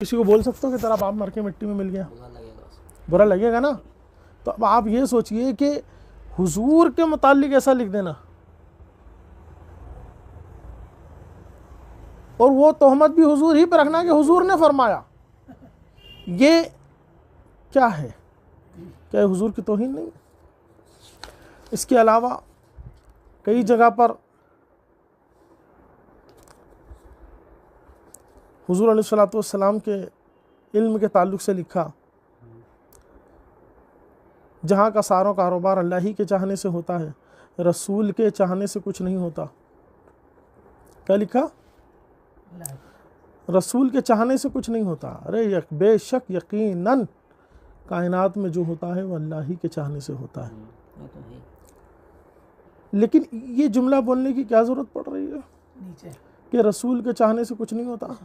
किसी को बोल सकते हो कि तेरा बाप मर के मिट्टी में मिल गया? बुरा लगेगा उसको। बुरा लगेगा ना। तो अब आप ये सोचिए कि हुजूर के मुतालिक ऐसा लिख देना, और वो तोहमत भी हुजूर ही पर रखना कि हुजूर ने फरमाया, ये क्या है? क्या हुजूर की तौहीन नहीं? इसके अलावा कई जगह पर हुजूर अलैहिस्सलातु वस्सलाम के इल्म के ताल्लुक़ से लिखा, जहाँ का सारा कारोबार अल्लाह ही के चाहने से होता है, रसूल के चाहने से कुछ नहीं होता। क्या लिखा? रसूल के चाहने से कुछ नहीं होता। अरे बेशक यकीनन कायनात में जो होता है वो अल्लाह ही के चाहने से होता है। वो तो है। लेकिन ये जुमला बोलने की क्या ज़रूरत पड़ रही है नीचे कि रसूल के चाहने से कुछ नहीं होता?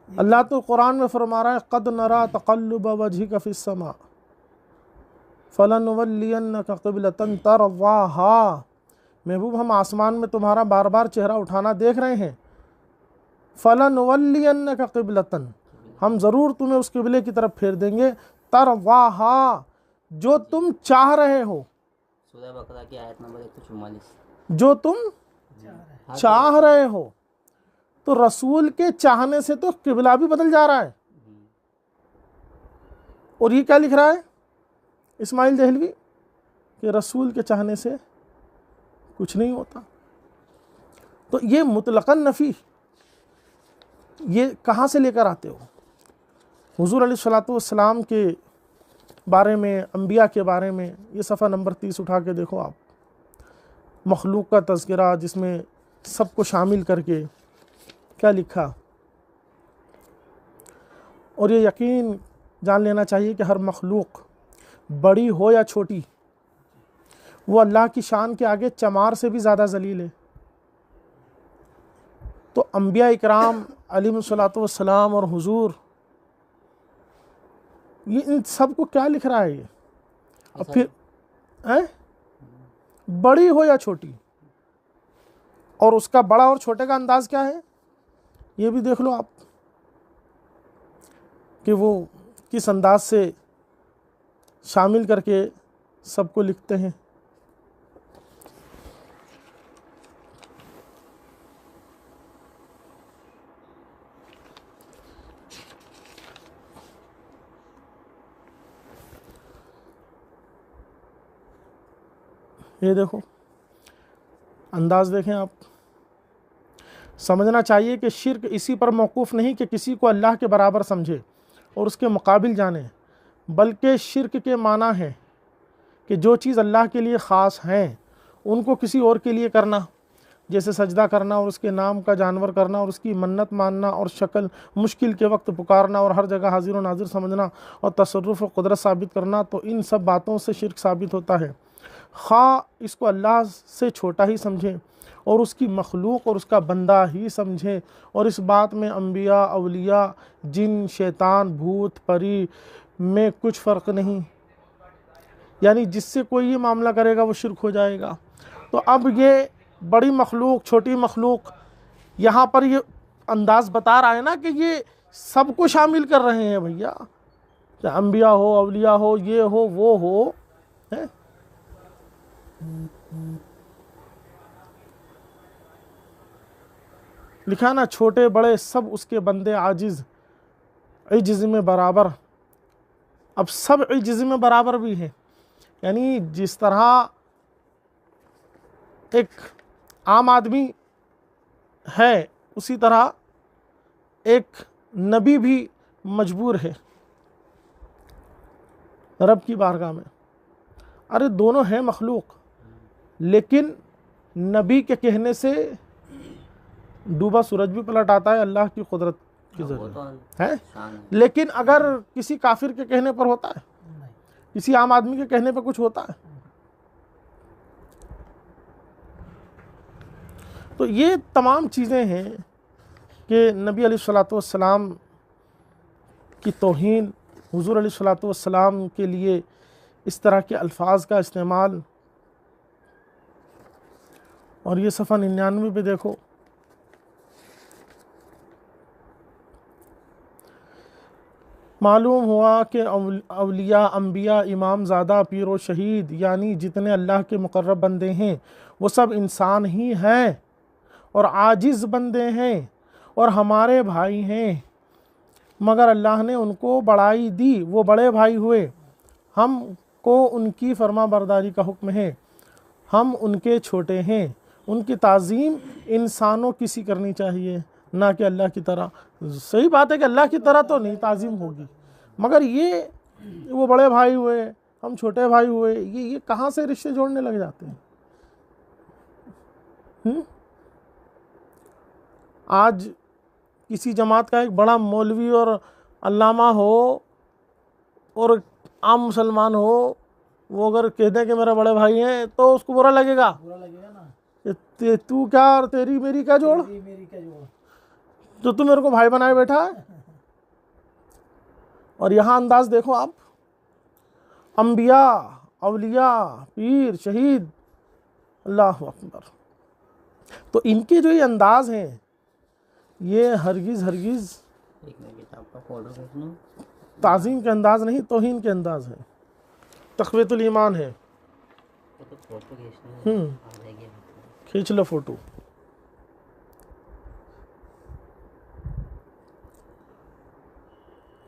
अल्लाह तो कुरान में फरमा रहा है, क़द नरा तक़ल्लुब वजहिक फ़िस्समा फ़लनुवल्लियन्नका क़िबलतन तरज़ाहा। महबूब, हम आसमान में तुम्हारा बार बार चेहरा उठाना देख रहे हैं। फ़लनुवल्लियन्नका क़िबलतन, हम ज़रूर तुम्हें उस किबले की तरफ फेर देंगे, तरज़ाहा, जो तुम चाह रहे हो, सूरह बकरा की आयत नंबर 144। जो तुम चाह रहे हो। तो रसूल के चाहने से तो किबला भी बदल जा रहा है। और ये क्या लिख रहा है इस्माइल देहलवी कि रसूल के चाहने से कुछ नहीं होता। तो ये मुतलकन नफ़ी ये कहाँ से लेकर आते हो? हुजूर अलैहिस्सलातु वस्सलाम के बारे में, अंबिया के बारे में, ये सफ़ा नंबर 30 उठा के देखो आप, मखलूक का तज़किरा जिसमें सबको शामिल करके क्या लिखा। और ये यकीन जान लेना चाहिए कि हर मखलूक, बड़ी हो या छोटी, वो अल्लाह की शान के आगे चमार से भी ज़्यादा ज़लील है। तो अंबिया इकराम अलैहिमुस्सलातु वस्सलाम और हुजूर, ये इन सब को क्या लिख रहा है ये? अब फिर है बड़ी हो या छोटी, और उसका बड़ा और छोटे का अंदाज़ क्या है ये भी देख लो आप कि वो किस अंदाज से शामिल करके सबको लिखते हैं। ये देखो अंदाज देखें आप। समझना चाहिए कि शिर्क इसी पर मौकूफ़ नहीं कि किसी को अल्लाह के बराबर समझे और उसके मुकाबिल जाने, बल्कि शिर्क के माना है कि जो चीज़ अल्लाह के लिए ख़ास हैं उनको किसी और के लिए करना, जैसे सजदा करना और उसके नाम का जानवर करना और उसकी मन्नत मानना और शक्ल मुश्किल के वक्त पुकारना और हर जगह हाजिर व नाजिर समझना और तसर्रुफ़ व कुदरत साबित करना। तो इन सब बातों से शिर्क साबित होता है। ख़ा इसको अल्लाह से छोटा ही समझें और उसकी मखलूक और उसका बंदा ही समझें, और इस बात में अंबिया, अवलिया, जिन, शैतान, भूत, परी में कुछ फ़र्क नहीं। यानी जिससे कोई ये मामला करेगा वो शिर्क हो जाएगा। तो अब ये बड़ी मखलूक, छोटी मखलूक, यहाँ पर ये अंदाज़ बता रहा है ना कि ये सबको शामिल कर रहे हैं भैया, चाहे अंबिया हो, अवलिया हो, ये हो, वो हो, है। लिखा ना, छोटे बड़े सब उसके बंदे आजिज़ इज्ज़ में बराबर। अब सब इज्ज़ में बराबर भी है, यानी जिस तरह एक आम आदमी है उसी तरह एक नबी भी मजबूर है रब की बारगाह में। अरे दोनों हैं मखलूक, लेकिन नबी के कहने से डूबा सूरज भी पलट आता है अल्लाह की कुदरत की ज़रिए, है। लेकिन अगर किसी काफिर के कहने पर होता है, किसी आम आदमी के कहने पर कुछ होता है? तो ये तमाम चीज़ें हैं कि नबी अलैहिस्सलातु वस्सलाम की तौहीन, हुजूर अलैहिस्सलातु वस्सलाम के लिए इस तरह के अल्फाज का इस्तेमाल। और ये सफ़ा 99 पे देखो मालूम हुआ कि अवलिया, अम्बिया, इमाम ज़ादा, पीर व शहीद यानी जितने अल्लाह के मुकर्रब बंदे हैं वो सब इंसान ही हैं और आजिज़ बंदे हैं और हमारे भाई हैं, मगर अल्लाह ने उनको बड़ाई दी, वो बड़े भाई हुए। हमको उनकी फरमा बरदारी का हुक्म है, हम उनके छोटे हैं। उनकी ताज़ीम इंसानों की सी करनी चाहिए, ना कि अल्लाह की तरह। सही बात है कि अल्लाह की तरह तो नहीं ताज़ीम होगी, मगर ये वो बड़े भाई हुए, हम छोटे भाई हुए, ये कहाँ से रिश्ते जोड़ने लग जाते हैं। आज किसी जमात का एक बड़ा मौलवी और अल्लामा हो और आम मुसलमान हो, वो अगर कह दें कि मेरे बड़े भाई हैं तो उसको बुरा लगेगा ना। तू क्या और तेरी मेरी क्या जोड़, तो तू मेरे को भाई बनाए बैठा है। और यहाँ अंदाज देखो आप, अम्बिया, अवलिया, पीर, शहीद, अल्लाह अकबर, तो इनके जो ये अंदाज हैं ये हरगिज़ एक मिनट किताब का फोटो खींच लूं। ताज़ीम के अंदाज नहीं, तौहीन के अंदाज है, तक़वियतुल ईमान है। वो तो फोटो खींचना है, आ जाएगी। खींच लो फोटो।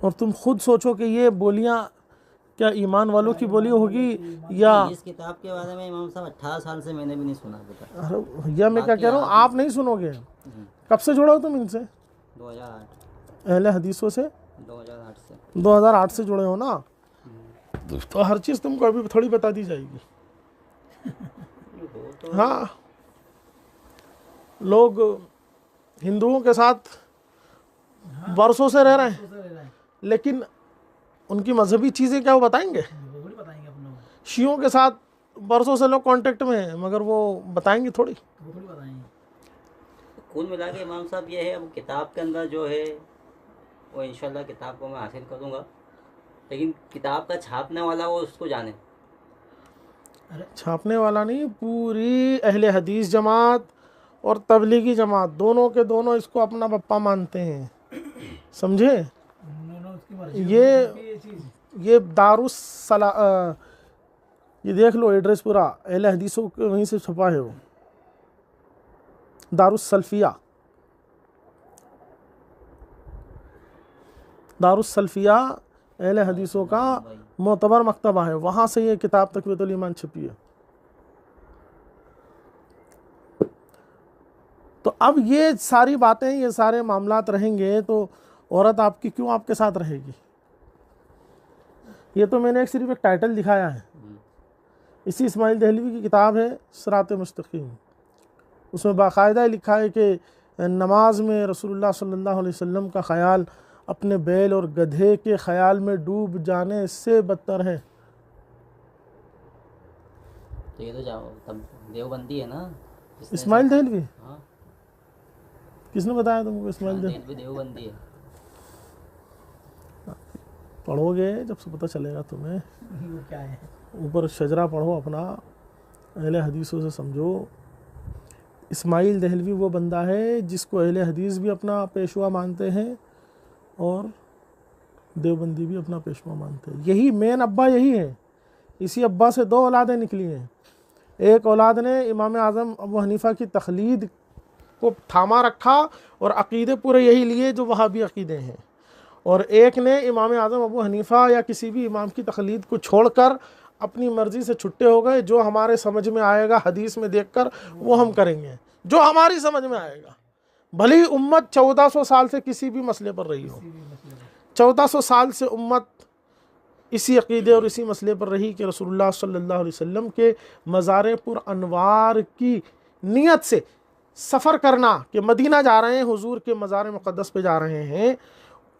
और तुम खुद सोचो कि ये बोलियां क्या ईमान वालों की बोली होगी या। इस किताब के बारे में इमाम साहब 18 साल से मैंने भी नहीं सुना बेटा। अरे भैया मैं क्या कह रहा हूँ, आप नहीं सुनोगे। कब से जुड़े हो तुम इनसे? 2008। अहले हदीसों से 2008 से। 2008 से जुड़े हो ना, तो हर चीज़ तुमको अभी थोड़ी बता दी जाएगी। तो हाँ, लोग हिंदुओं के साथ बरसों से रह रहे हैं, लेकिन उनकी मजहबी चीज़ें क्या वो बताएंगे? शियों के साथ बरसों से लोग कांटेक्ट में हैं, मगर वो बताएंगे थोड़ी। कुल मिला के इमाम साहब ये है, अब किताब के अंदर जो है वो इंशाल्लाह किताब को मैं हासिल करूँगा, लेकिन किताब का छापने वाला वो उसको जाने। छापने वाला नहीं, पूरी अहले हदीस जमात और तबलीगी जमात दोनों के दोनों इसको अपना पप्पा मानते हैं, समझे। ये दारुस्सला, ये देख लो एड्रेस पूरा अहले हदीसों के वहीं से छपा है वो, दारुस्सलफिया, दारुस्सलफिया अहले हदीसों का मोतबर मकतबा है, वहाँ से ये किताब तक़वियतुल ईमान छपी है। तो अब ये सारी बातें, ये सारे मामलात रहेंगे तो औरत आपकी क्यों आपके साथ रहेगी? ये तो मैंने सिर्फ एक टाइटल दिखाया है। इसी इस्माइल दहलवी की किताब है सिरात मुस्तकीम, उसमें बाकायदा लिखा है कि नमाज में रसूलुल्लाह सल्लल्लाहु अलैहि वसल्लम का ख़याल अपने बैल और गधे के ख़याल में डूब जाने से बदतर है। तो ये तो जाओ तब देवबंदी है ना इस्माइल दहलवी? हाँ, किसने बताया तुमको इस्माइल दहलवी? देवबंदी है। पढ़ोगे जब से पता चलेगा तुम्हें। वो क्या है? ऊपर शजरा पढ़ो अपना, अहले हदीसों से समझो। इस्माइल दहलवी वो बंदा है जिसको अहले हदीस भी अपना पेशवा मानते हैं और देवबंदी भी अपना पेशवा मानते हैं। यही मेन अब्बा यही है। इसी अब्बा से दो औलादें निकली हैं। एक औलाद ने इमाम आज़म अबू हनीफ़ा की तक़लीद को थामा रखा और अक़ीदे पूरे यही लिए जो वहाबी अक़ीदे हैं, और एक ने इमाम आज़म अबू हनीफ़ा या किसी भी इमाम की तक़लीद को छोड़कर अपनी मर्ज़ी से छुट्टे हो गए। जो हमारे समझ में आएगा हदीस में देखकर वो हम करेंगे, जो हमारी समझ में आएगा। भले ही उम्मत 1400 साल से किसी भी मसले पर रही हो, 1400 साल से उम्मत इसी अक़ीदे और इसी मसले पर रही कि रसूलुल्लाह सल्लल्लाहु अलैहि वसल्लम के मज़ार पुर अनवार की नीयत से सफ़र करना कि मदीना जा रहे हैं, हुजूर के मज़ार मुक़द्दस पे जा रहे हैं।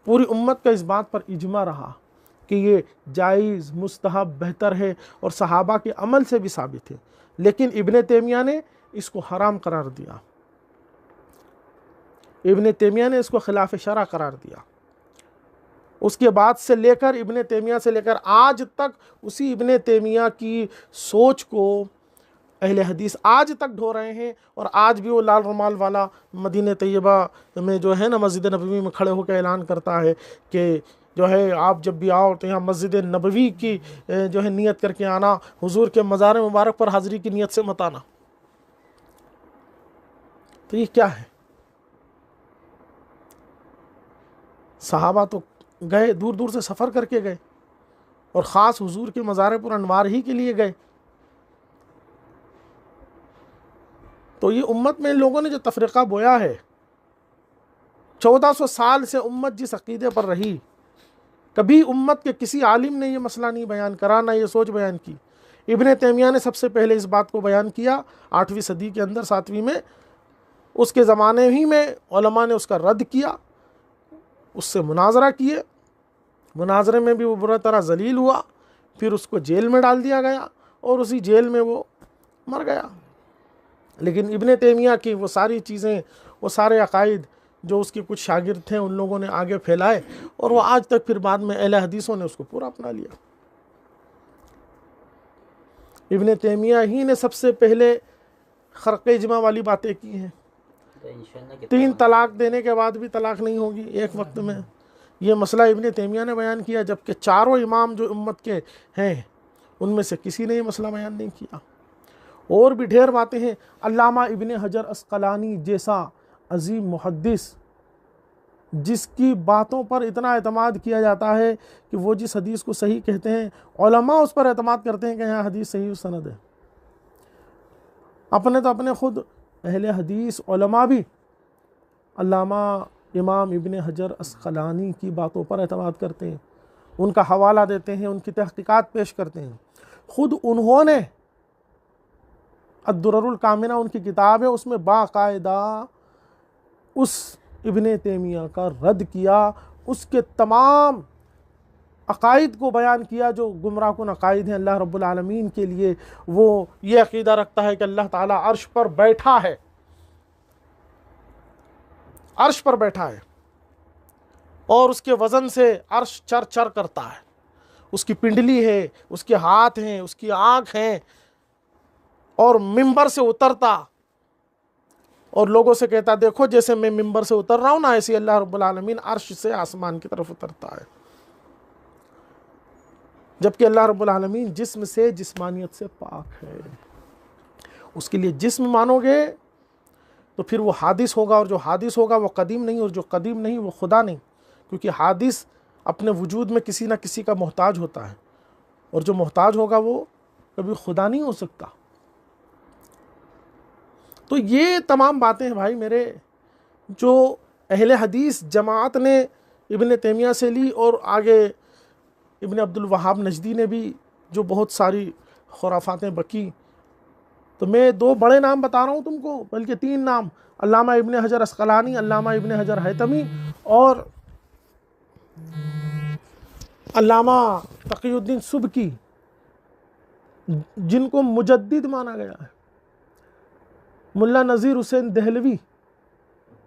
पूरी उम्मत का इस बात पर इजमा रहा कि ये जायज़, मुस्तहब, बेहतर है और सहाबा के अमल से भी साबित है। लेकिन इब्ने तैमिया ने इसको हराम करार दिया, इब्ने तैमिया ने इसको खिलाफ शरा करार दिया। उसके बाद से लेकर इब्ने तैमिया से लेकर आज तक उसी इब्ने तैमिया की सोच को अहले हदीस आज तक ढो रहे हैं। और आज भी वो लाल रुमाल वाला मदीने तैयबा में जो है ना, मस्जिद नबवी में खड़े होकर ऐलान करता है कि जो है आप जब भी आओ तो यहाँ मस्जिद नबवी की जो है नियत करके आना, हुजूर के मज़ार मुबारक पर हाज़िरी की नियत से मत आना। तो ये क्या है? सहाबा तो गए, दूर दूर से सफ़र करके गए और ख़ास हुजूर के मज़ार पर अनवार ही के लिए गए। तो ये उम्मत में इन लोगों ने जो तफरीक़ा बोया है, 1400 साल से उम्मत जिस अक़ीदे पर रही, कभी उम्मत के किसी आलिम ने ये मसला नहीं बयान करा, ना ये सोच बयान की। इब्ने तैमिया ने सबसे पहले इस बात को बयान किया 8वीं सदी के अंदर, 7वीं में। उसके ज़माने ही में उलमा ने उसका रद्द किया, उससे मुनाजरा किए, मुनाजरे में भी वो बुरी तरह जलील हुआ, फिर उसको जेल में डाल दिया गया और उसी जेल में वो मर गया। लेकिन इब्ने तैमिया की वो सारी चीज़ें, वो सारे अकायद जो उसके कुछ शागिर्द थे उन लोगों ने आगे फैलाए और वो आज तक फिर बाद में अहले हदीसों ने उसको पूरा अपना लिया। इब्ने तैमिया ही ने सबसे पहले खर्क़े इज्मा वाली बातें की हैं। 3 तलाक देने के बाद भी तलाक नहीं होगी एक वक्त में, ये मसला इब्ने तैमिया ने बयान किया, जबकि चारों इमाम जो उम्मत के हैं उनमें से किसी ने ये मसला बयान नहीं किया। और भी ढेर बातें हैं। अल्लामा इब्ने हजर अस्क़लानी जैसा अजीम मुहद्दिस, जिसकी बातों पर इतना एतमाद किया जाता है कि वो जिस हदीस को सही कहते हैं उलमा उस पर एतमाद करते हैं कि यहाँ हदीस सही सनद है। अपने तो अपने खुद अहले हदीस उलमा भी अल्लामा इमाम इब्ने हजर अस्क़लानी की बातों पर एतमाद करते हैं, उनका हवाला देते हैं, उनकी तहक़ीक़ात पेश करते हैं। ख़ुद उन्होंने अद्दुर्रुल कामिना उनकी किताब है, उसमें बाकायदा उस इब्ने तैमिया का रद्द किया, उसके तमाम अकायद को बयान किया जो गुमराह कुन अकायद हैं। अल्लाह रब्बुल आलमीन के लिए वो ये अक़ीदा रखता है कि अल्लाह ताला अर्श पर बैठा है, अर्श पर बैठा है और उसके वज़न से अर्श चर चर करता है, उसकी पिंडली है, उसके हाथ हैं, उसकी आँख हैं, और मिंबर से उतरता और लोगों से कहता देखो जैसे मैं मिंबर से उतर रहा हूँ ना, ऐसे अल्लाह रब्बुल आलमीन अर्श से आसमान की तरफ उतरता है। जबकि अल्लाह रब्बुल आलमीन जिस्म से, जिस्मानियत से पाक है। उसके लिए जिस्म मानोगे तो फिर वो हादिस होगा, और जो हादिस होगा वो कदीम नहीं, और जो कदीम नहीं वो खुदा नहीं, क्योंकि हादिस अपने वजूद में किसी ना किसी का मोहताज होता है, और जो मोहताज होगा वो कभी खुदा नहीं हो सकता। तो ये तमाम बातें हैं भाई मेरे, जो अहले हदीस जमात ने इब्ने तैमिया से ली, और आगे इब्ने अब्दुल वहाब नजदी ने भी जो बहुत सारी खुराफातें बकी। तो मैं 2 बड़े नाम बता रहा हूँ तुमको, बल्कि 3 नाम, अल्लामा इब्ने हजर अस्क़लानी, अल्लामा इब्ने हजर हैतमी और अल्लामा तक़ीउद्दीन सुबकी, जिनको मुजद्दिद माना गया है। मुल्ला नज़ीर हुसैन दहलवी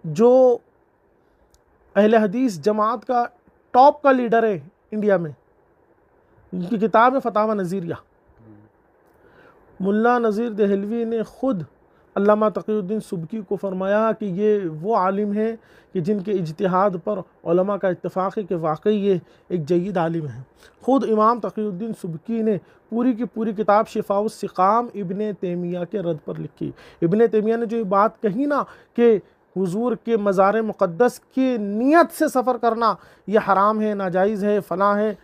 जो अहले हदीस जमात का टॉप का लीडर है इंडिया में, उनकी किताब है फतावा नज़ीरिया। मुल्ला नज़ीर दहलवी ने ख़ुद अल्लामा तक़ीउद्दीन सुबकी को फरमाया कि ये वो आलिम है कि जिनके इज्तिहाद पर उलमा का इत्तेफाक़ है कि वाकई ये एक जय्यद आलिम है। ख़ुद इमाम तक़ीउद्दीन सुबकी ने पूरी की पूरी किताब शिफ़ाउस सिक़ाम इब्ने तैमिया के रद्द पर लिखी। इब्ने तैमिया ने जो ये बात कही ना कि हुजूर के मज़ार मुक़द्दस की नियत से सफ़र करना ये हराम है, नाजायज़ है, फ़लाँ है,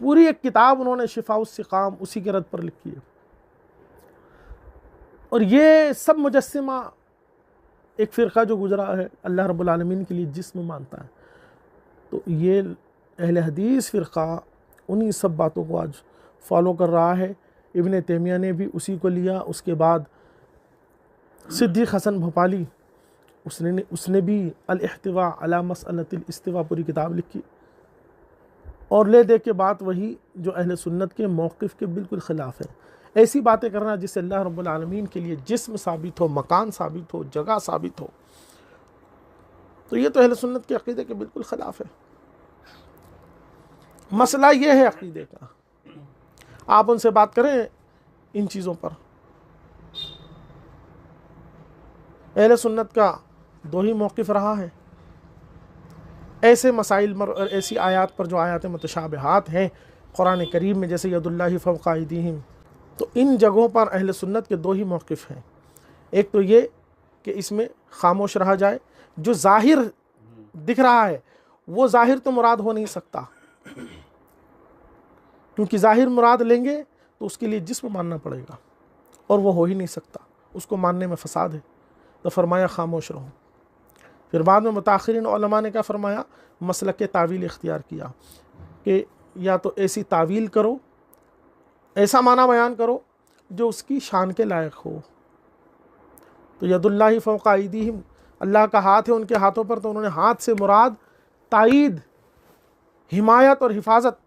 पूरी एक किताब उन्होंने शिफ़ाउस सिक़ाम उसी के रद्द पर लिखी है। और ये सब मुजस्सिमा एक फ़िरक़ा जो गुज़रा है अल्लाह रब्बुल आलमीन के लिए जिस्म मानता है, तो ये अहले हदीस फ़िरक़ा उन्हीं सब बातों को आज फॉलो कर रहा है। इब्ने तैमिया ने भी उसी को लिया। उसके बाद सिद्दीक़ हसन भोपाली, उसने भी अल-इह्तिवा अला मसअलतिल इस्तिवा पूरी किताब लिखी, और ले दे के बात वही जो अहले सुन्नत के मौक़िफ़ के बिल्कुल ख़िलाफ़ है। ऐसी बातें करना जिससे अल्लाह रब्बुल आलमीन के लिए जिस्म साबित हो, मकान साबित हो, जगह साबित हो, तो ये तो अहले सुन्नत के अक़ीदे के बिल्कुल ख़िलाफ़ है। मसला ये है अक़ीदे का। आप उनसे बात करें इन चीज़ों पर। अहले सुन्नत का 2 ही मौक़िफ़ रहा है, ऐसे मसाइल और ऐसी आयात पर जो आयात मुतशाबिहात हैं कुरान करीम में, जैसे यदुल्लाहि फौक़ा अयदीहिम, तो इन जगहों पर अहले सुन्नत के दो ही मौक़िफ़ हैं। एक तो ये कि इसमें खामोश रहा जाए, जो ज़ाहिर दिख रहा है वो ज़ाहिर तो मुराद हो नहीं सकता, क्योंकि ज़ाहिर मुराद लेंगे तो उसके लिए जिस्म मानना पड़ेगा और वो हो ही नहीं सकता, उसको मानने में फ़साद है। तो फरमाया खामोश रहो। फिर बाद में मुताख़िरीन उलमा ने क्या फरमाया, मसलक तावील इख्तियार किया कि या तो ऐसी तावील करो, ऐसा माना बयान करो जो उसकी शान के लायक हो। तो यदुल्लाहि फौक़ा अयदीहिम, अल्लाह का हाथ है उनके हाथों पर, तो उन्होंने हाथ से मुराद ताईद, हिमायत और हिफाजत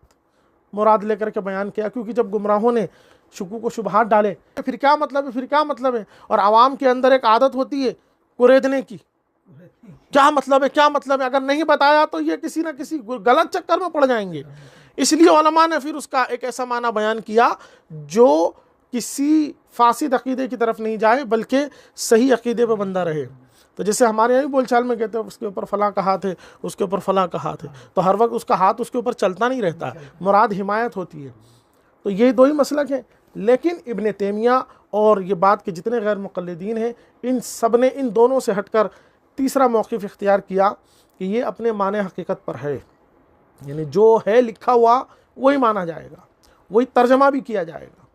मुराद लेकर के बयान किया, क्योंकि जब गुमराहों ने शुकूक को शुबहात डाले, फिर क्या मतलब है, फिर क्या मतलब है, और आवाम के अंदर एक आदत होती है कुरेदने की, क्या मतलब है, क्या मतलब है, अगर नहीं बताया तो ये किसी ना किसी गलत चक्कर में पड़ जाएंगे। इसलिए उलमा ने फिर उसका एक ऐसा माना बयान किया जो किसी फासिद अकीदे की तरफ नहीं जाए, बल्कि सही अकीदे पर बंदा रहे। तो जैसे हमारे यहाँ बोलचाल में कहते हैं उसके ऊपर फलां का हाथ है, उसके ऊपर फलां का हाथ है, तो हर वक्त उसका हाथ उसके ऊपर चलता नहीं रहता, मुराद हिमायत होती है। तो ये दो ही मसलक हैं। लेकिन इब्न तैमिया और ये बात के जितने गैर मुक़ल्लिदीन हैं, इन सब ने इन दोनों से हटकर तीसरा मौक़िफ़ इख्तियार किया कि ये अपने माने हकीकत पर है, यानी जो है लिखा हुआ वही माना जाएगा, वही तर्जमा भी किया जाएगा।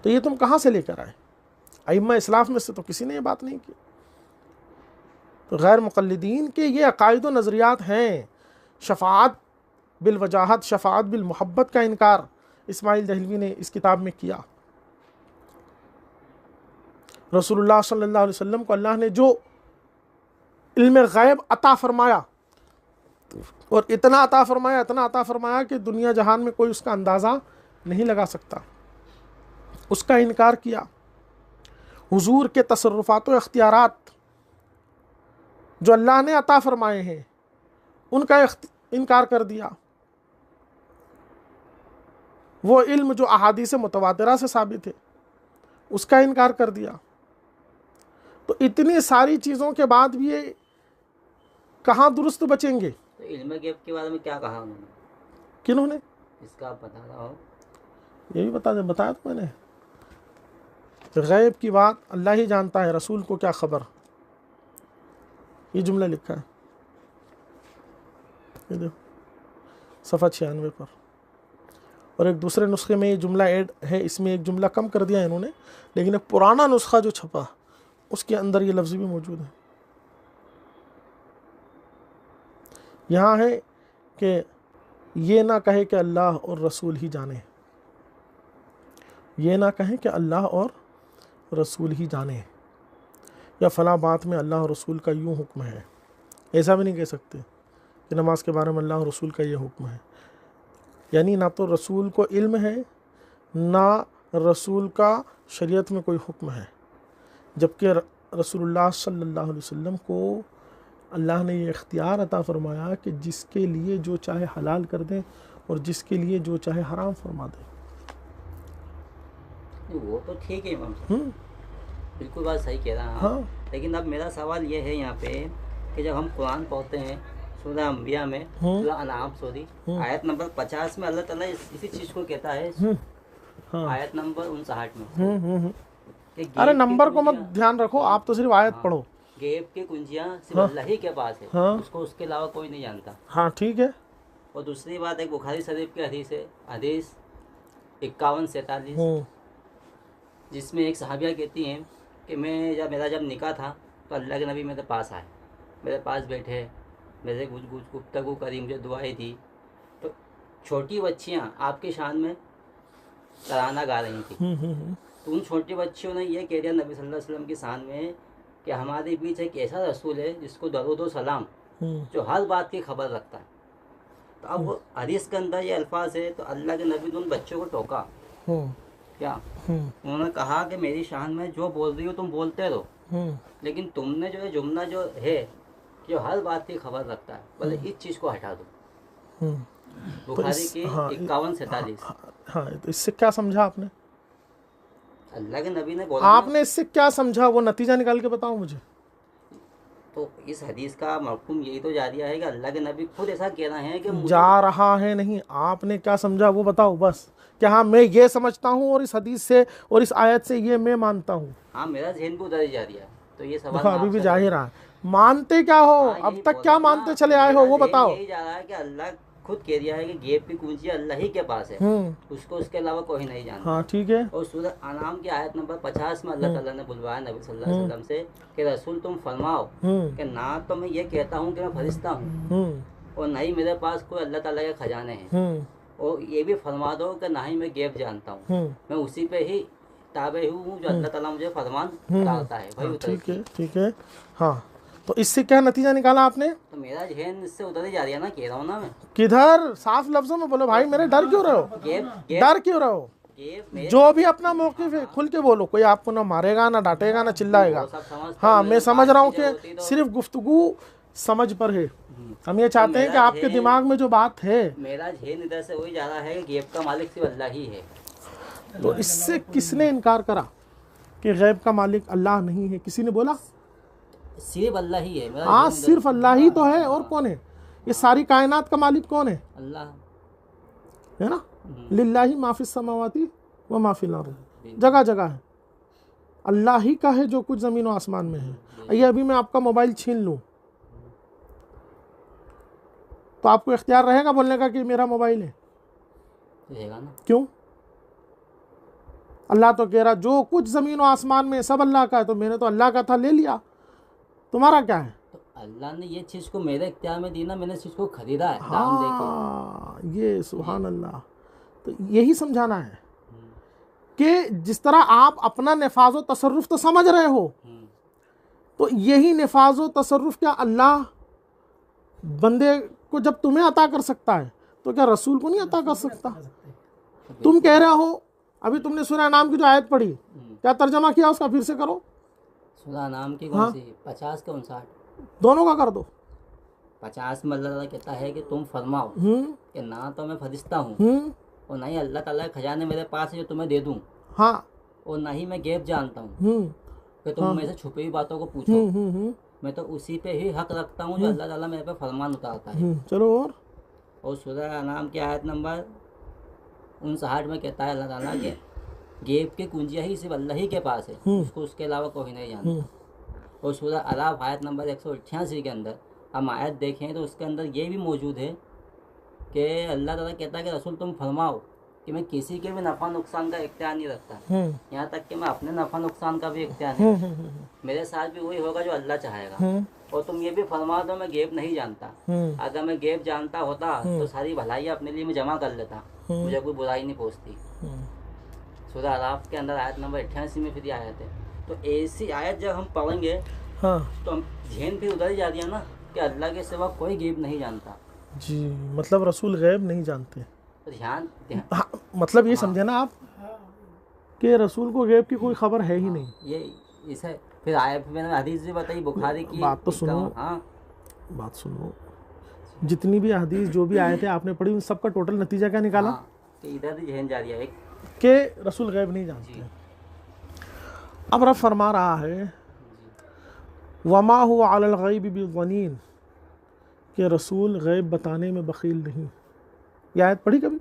तो ये तुम कहाँ से लेकर आए? अइम्मा इस्लाफ में से तो किसी ने ये बात नहीं की। तो गैर मुक़ल्लिदीन के ये अक़ाइद व नज़रियात हैं। शफ़ाअत बिल वजाहत, शफ़ाअत बिल मोहब्बत का इनकार इस्माइल दहलवी ने इस किताब में किया। रसूलुल्लाह सल्लल्लाहु अलैहि वसल्लम को अल्लाह ने जो इल्म ग़ैब अता फरमाया, और इतना अता फरमाया कि दुनिया जहान में कोई उसका अंदाज़ा नहीं लगा सकता, उसका इनकार किया। हुजूर के तसर्रुफ़ात व इख्तियारात जो अल्लाह ने अता फरमाए हैं उनका इनकार कर दिया। वो इल्म जो अहादीस मुतवातिरा से साबित है उसका इनकार कर दिया। तो इतनी सारी चीज़ों के बाद भी ये कहाँ दुरुस्त बचेंगे? तो इल्म गैब के बारे में क्या कहा उन्होंने? किन्होंने? इसका आप बता रहा हो? यही बताया तो मैंने, गैब की बात अल्लाह ही जानता है, रसूल को क्या खबर। ये जुमला लिखा है, ये देखो सफ़ा 96 पर। और एक दूसरे नुस्खे में ये जुमला ऐड है, इसमें एक जुमला कम कर दिया इन्होंने, लेकिन एक पुराना नुस्खा जो छपा उसके अंदर ये लफ्ज़ भी मौजूद है। यहाँ है कि ये ना कहे कि अल्लाह और रसूल ही जाने, ये ना कहें कि अल्लाह और रसूल ही जाने, या फ़लाँ बात में अल्लाह और रसूल का यूँ हुक्म है। ऐसा भी नहीं कह सकते कि नमाज के बारे में अल्लाह और रसूल का ये हुक्म है। यानी ना तो रसूल को इल्म है, ना रसूल का शरीयत में कोई हुक्म है, जबकि रसूलुल्लाह सल्लल्लाहु अलैहि वसल्लम को अल्लाह ने ये इख्तियार अता फरमाया कि जिसके लिए जो चाहे हलाल कर दें और जिसके लिए जो चाहे हराम फरमा दें। वो तो ठीक है इमाम साहब, बिल्कुल बात सही कह रहा है। हाँ। लेकिन अब मेरा सवाल ये है यहाँ पे कि जब हम कुरान पढ़ते हैं सूरह अंबिया में, सूरह अनाम आयत नंबर 50 में अल्लाह ताला इसी चीज़ को कहता है। आयत नंबर 59 में। अरे नंबर को मत ध्यान रखो, आप तो सिर्फ आयत पढ़ो। गैब की कुंजियाँ सिर्फ अल्लाह ही के पास है, उसको उसके अलावा कोई नहीं जानता। हाँ ठीक है। और दूसरी बात, एक बुखारी शरीफ की हदीस है, हदीस 51-47, जिसमें एक सहाबिया कहती हैं कि मेरा जब निकाह था तो अल्लाह के नबी मेरे पास आए, मेरे पास बैठे, मेरे कुछ गुफ्तगू करी, मुझे दुआएं दी। तो छोटी बच्चियाँ आपके शान में तराना गा रही थी। तो उन छोटी बच्चियों ने ये कह दिया नबी सल्लल्लाहु अलैहि वसल्लम के साथ में कि हमारे बीच एक ऐसा रसूल है जिसको दरूद व सलाम, जो हर बात की खबर रखता है। तो अब हदीस के अंदर ये अल्फाज है, तो अल्लाह के नबी ने उन बच्चों को टोका क्या? उन्होंने कहा कि मेरी शान में जो बोल रही हो तुम बोलते रहो, लेकिन तुमने जो है जुमला जो है जो हर बात की खबर रखता है, बोले इस चीज़ को हटा दो। बुखारी की 51-47। हाँ, तो इससे क्या समझा आपने? अल्लाह के नबी ने बोला, आपने इससे क्या समझा? वो नतीजा निकाल के बताओ मुझे। तो इस हदीस का मफहूम यही तो जा दिया है कि अल्लाह के नबी खुद ऐसा कह रहे हैं कि मुझे जा रहा है नहीं, आपने क्या समझा वो बताओ बस। कि हाँ मैं ये समझता हूँ और इस हदीस से और इस आयत से ये मैं मानता हूँ। हाँ, मेरा जहन भी उधर ही जा रहा है। तो ये सवाल देखो मैं अभी भी आपसे जा ही करूँ। रहा है। मानते क्या हो, हाँ, अब यही तक बोल क्या रहा हूँ मानते ना, चले तो आए हो मेरा वो जहन बताओ। यही जा रहा है कि अल्लाह खुद कह दिया है कि गैब की कुंजी अल्लाह ही के पास है, उसको उसके अलावा कोई नहीं जानता। हाँ ठीक है। और सूरह अनाम की आयत नंबर 50 में अल्लाह ताला ने बुलवाया नबी सल्लल्लाहु अलैहि वसल्लम से कि रसूल तुम फरमाओ कि ना तो मैं ये कहता हूँ कि मैं फरिश्ता हूँ और ना ही मेरे पास कोई अल्लाह ताला के खजाने हैं, और ये भी फरमा दो कि ना ही मैं गैब जानता हूँ, मैं उसी पे ही ताबे हूँ जो अल्लाह ताला मुझे फरमान उतारता है वही ठीक है उतरती। ठीक है। हाँ तो इससे क्या नतीजा निकाला आपने? तो मेरा जहन इससे उधर ही जा रहा है ना, कह रहा हूँ ना मैं। किधर, साफ लफ्जों में बोलो भाई, मेरे डर क्यों रहे हो? गैब डर क्यों रहे हो? गैब जो भी अपना मौकिफ है खुल के बोलो, कोई आपको ना मारेगा ना डांटेगा ना चिल्लाएगा। वो सब समझता हाँ हूँ, मैं मेरे समझ बात रहा हूँ की जब होती कि तो सिर्फ गुफ्तगू समझ पर है। हम ये चाहते हैं कि मेरा आपके जहन- दिमाग में जो बात है, मेरा जहन इधर से वही जा रहा है कि गैब का मालिक सिर्फ अल्लाह ही है। तो इससे किसने इनकार करा कि गैब का मालिक अल्लाह नहीं है? किसी ने बोला? सिर्फ अल्लाह ही है। मेरा हाँ जहन सिर्फ अल्लाह ही तो है, और कौन है? ये सारी कायनात का मालिक कौन है? अल्लाह है ना। लिल्लाही माफिस समावाती व माफिल अर्द, जगह जगह है। अल्लाह ही का है जो कुछ ज़मीन और आसमान में है। ये अभी मैं आपका मोबाइल छीन लूँ तो आपको इख्तियार रहेगा बोलने का कि मेरा मोबाइल है? रहेगा ना। क्यों? अल्लाह तो कह रहा जो कुछ ज़मीन और आसमान में सब अल्लाह का है, तो मैंने तो अल्लाह का था ले लिया, तुम्हारा क्या है? तो अल्लाह ने ये चीज़ को मेरे इख्तियार में दी ना, मैंने इस चीज़ को खरीदा है दाम दे के। हाँ ये सुभान अल्लाह। तो यही समझाना है कि जिस तरह आप अपना नफाज व तसर्रुफ तो समझ रहे हो, तो यही नफाज व तसर्रुफ क्या अल्लाह बंदे को जब तुम्हें अता कर सकता है तो क्या रसूल को नहीं अता कर सकता? तुम कह रहे हो, अभी तुमने सूरह नाम की जो आयत पढ़ी, क्या तर्जमा किया उसका? फिर से करो। सूरह नाम की कौन सी? 50 के 59 दोनों का कर दो। 50 में अल्लाह ताला कहता है कि तुम फरमाओ कि ना तो मैं फरिश्ता हूँ और ना ही अल्लाह ताला के खजाने मेरे पास है जो तुम्हें दे दूँ, हाँ, और ना ही मैं गैब जानता हूँ कि तुम में से छुपी हुई बातों को पूछो। मैं तो उसी पे ही हक रखता हूँ जो अल्लाह ताला मेरे पे फरमान उतारता है। चलो। और सूरह नाम की आयत नंबर 59 में कहता है अल्लाह ताला के गैब की कुंजियाँ ही सिर्फ अल्लाह ही के पास है, उसको उसके अलावा कोई नहीं जानता। और सूरह अराफ आयत नंबर 188 के अंदर हम आयत देखें तो उसके अंदर ये भी मौजूद है कि अल्लाह ताला कहता है कि रसूल तुम फरमाओ कि मैं किसी के भी नफ़ा नुकसान का इख्तियार नहीं रखता, यहाँ तक कि मैं अपने नफ़ा नुकसान का भी इख्तियार नहीं रखता। मेरे साथ भी वही होगा जो अल्लाह चाहेगा। और तुम ये भी फरमा दो मैं गैब नहीं जानता। अगर मैं गैब जानता होता तो सारी भलाइयाँ अपने लिए मैं जमा कर लेता, मुझे कोई बुराई नहीं पहुँचती। सूरह अराफ के अंदर आयत नंबर 88 में फिर आयत है। तो ऐसी आयत जब हम पढ़ेंगे तो हम जहन फिर उधर ही जा दिया ना कि अल्लाह के सिवा कोई गैब नहीं जानता। जी, मतलब रसूल गैब नहीं जानते। तो ध्यान हाँ, मतलब ये समझे ना आप कि रसूल को गैब की कोई खबर है ही नहीं। ये इसे फिर आयत मैंने हदीस भी बताई बुखारी की। बात तो सुनो। हाँ, बात सुनो। जितनी भी हदीस जो भी आयतें आपने पढ़ी उन सब का टोटल नतीजा क्या निकाला? कि इधर ही जहन जा रही है कि रसूल गैब नहीं जानते। अब रब फरमा रहा है वमा हुआ अलल गैब बिज़नीन, कि रसूल गैब बताने में बखील नहीं। यह आयत पढ़ी कभी?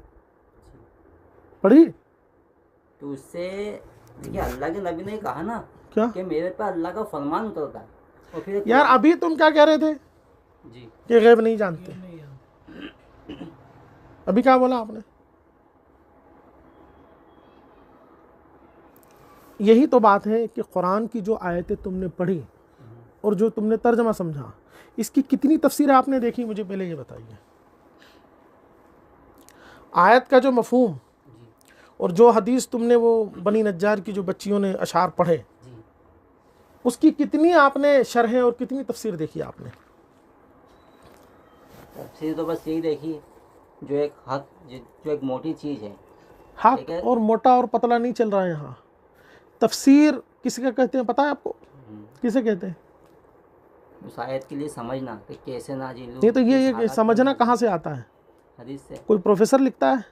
पढ़ी? तो उससे अल्लाह के नबी ने कहा ना क्या कि मेरे पे अल्लाह का फरमान उतरता है। और फिर यार अभी तुम क्या कह रहे थे जी कि गैब नहीं जानते? अभी क्या बोला आपने? यही तो बात है कि कुरान की जो आयतें तुमने पढ़ी और जो तुमने तर्जमा समझा, इसकी कितनी तफसीर आपने देखी मुझे पहले ये बताइए। आयत का जो मफहूम और जो हदीस तुमने वो बनी नज्जार की जो बच्चियों ने अशार पढ़े, उसकी कितनी आपने शरह और कितनी तफसीर देखी आपने? तफसीर तो बस यही देखी जो एक हक, जो एक मोटी चीज़ है। हक और मोटा और पतला नहीं चल रहा है यहाँ। तफसीर किसका कहते हैं पता है आपको? किसे कहते हैं? उस आयत के लिए समझना कि कैसे नाजिल नहीं तो ये समझना कहाँ से आता है? हदीस से। कोई प्रोफेसर लिखता है?